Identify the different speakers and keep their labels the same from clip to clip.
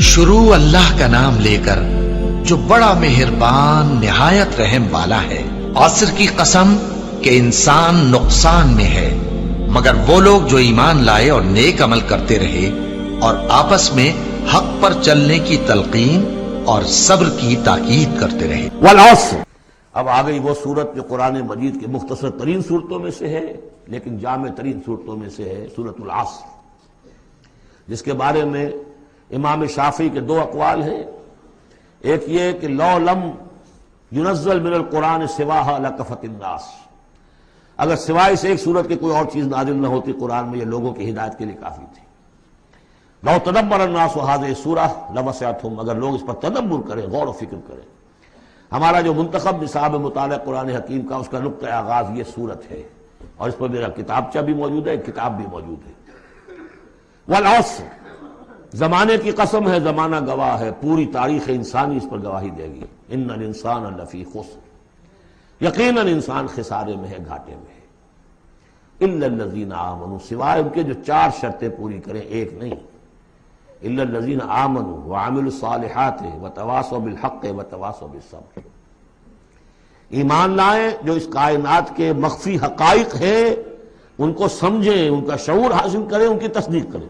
Speaker 1: شروع اللہ کا نام لے کر جو بڑا مہربان نہایت رحم والا ہے۔ عصر کی قسم کہ انسان نقصان میں ہے مگر وہ لوگ جو ایمان لائے اور نیک عمل کرتے رہے اور آپس میں حق پر چلنے کی تلقین اور صبر کی تاکید کرتے رہے۔
Speaker 2: والعصر، اب آ گئی وہ صورت جو قرآن مجید کی مختصر ترین صورتوں میں سے ہے لیکن جامع ترین صورتوں میں سے ہے، سورۃ العصر، جس کے بارے میں امام شافعی کے دو اقوال ہیں۔ ایک یہ کہ لو لم ينزل من القرآن سواها لکفت الناس، اگر سوائے اس ایک صورت کے کوئی اور چیز نازل نہ ہوتی قرآن میں، یہ لوگوں کی ہدایت کے لیے کافی تھی۔ لو تدبر الناس هذه السورة لوسعتهم، اگر لوگ اس پر تدبر کریں، غور و فکر کریں۔ ہمارا جو منتخب نصاب مطالعہ قرآن حکیم کا، اس کا نقطہ آغاز یہ صورت ہے، اور اس پر میرا کتابچہ بھی موجود ہے، ایک کتاب بھی موجود ہے۔ والعصر، زمانے کی قسم ہے، زمانہ گواہ ہے، پوری تاریخ انسانی اس پر گواہی دے گی۔ ان الانسان لفی خسر، یقیناً انسان خسارے میں ہے، گھاٹے میں ہے۔ الا الذین آمنوا، سوائے ان کے جو چار شرطیں پوری کریں، ایک نہیں۔ الا الذین آمنوا وعملوا الصالحات وتواصوا بالحق وتواصوا بالصبر، ایمان لائیں، جو اس کائنات کے مخفی حقائق ہیں ان کو سمجھیں، ان کا شعور حاصل کریں، ان کی تصدیق کریں۔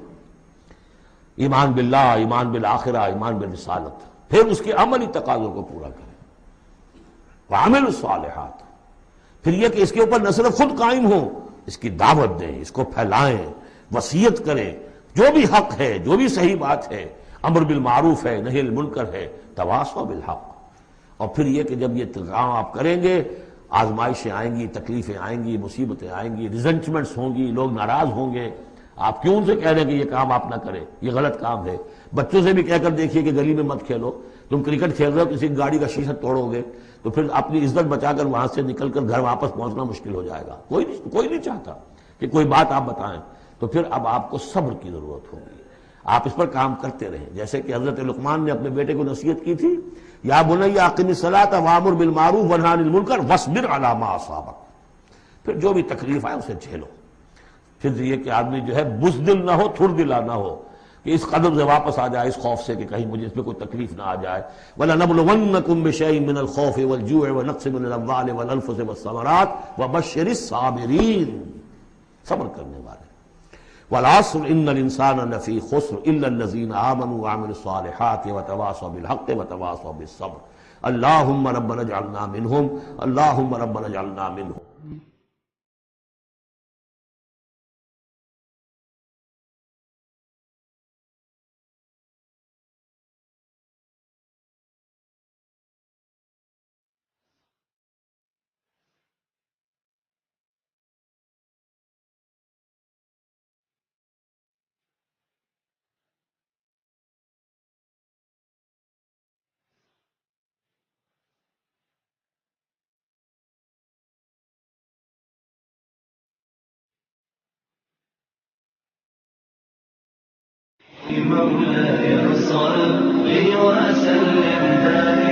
Speaker 2: ایمان باللہ، ایمان بالآخرہ، ایمان بالرسالت، پھر اس کے عملی تقاضوں کو پورا کریں۔ وعملوا الصالحات، پھر یہ کہ اس کے اوپر نہ صرف خود قائم ہوں، اس کی دعوت دیں، اس کو پھیلائیں، وصیت کریں، جو بھی حق ہے، جو بھی صحیح بات ہے، امر بالمعروف ہے، نہی عن المنکر ہے، تواصوا بالحق۔ اور پھر یہ کہ جب یہ کام آپ کریں گے، آزمائشیں آئیں گی، تکلیفیں آئیں گی، مصیبتیں آئیں گی، ریزنچمنٹس ہوں گی، لوگ ناراض ہوں گے۔ آپ کیوں ان سے کہہ رہے ہیں کہ یہ کام آپ نہ کریں، یہ غلط کام ہے؟ بچوں سے بھی کہہ کر دیکھیے کہ گلی میں مت کھیلو، تم کرکٹ کھیل رہے ہو، کسی گاڑی کا شیشہ توڑو گے تو پھر اپنی عزت بچا کر وہاں سے نکل کر گھر واپس پہنچنا مشکل ہو جائے گا۔ کوئی نہیں چاہتا کہ کوئی بات آپ بتائیں، تو پھر اب آپ کو صبر کی ضرورت ہوگی، آپ اس پر کام کرتے رہیں۔ جیسے کہ حضرت لقمان نے اپنے بیٹے کو نصیحت کی تھی، یا بنی اقم الصلاۃ وامر بالمعروف وانہی عن المنکر واصبر علی ما اصابک، پھر جو بھی تکلیف آئے اسے جھیلو۔ پھر یہ کہ آدمی جو ہے بزدل نہ ہو، تھر دلا نہ ہو، کہ اس قدم سے واپس آ جائے، اس خوف سے کہ کہیں مجھے اس میں کوئی تکلیف نہ آ جائے۔ وَلَنَبْلُوَنَّكُمْ بِشَيْءٍ مِّنَ الْخَوْفِ وَالْجُوعِ وَنَقْصٍ مِّنَ الْأَمْوَالِ وَالْأَنفُسِ وَالثَّمَرَاتِ وَبَشِّرِ الصَّابِرِينَ، صبر کرنے والے۔ والعصر ان الانسان لفی خسر الا الذین آمنوا وعملوا الصالحات وتواصوا بالحق وتواصوا بالصبر۔ اللہم ربنا اجعلنا منہم، اللہم ربنا اجعلنا منہم۔
Speaker 3: مولاي صل وسلم دائما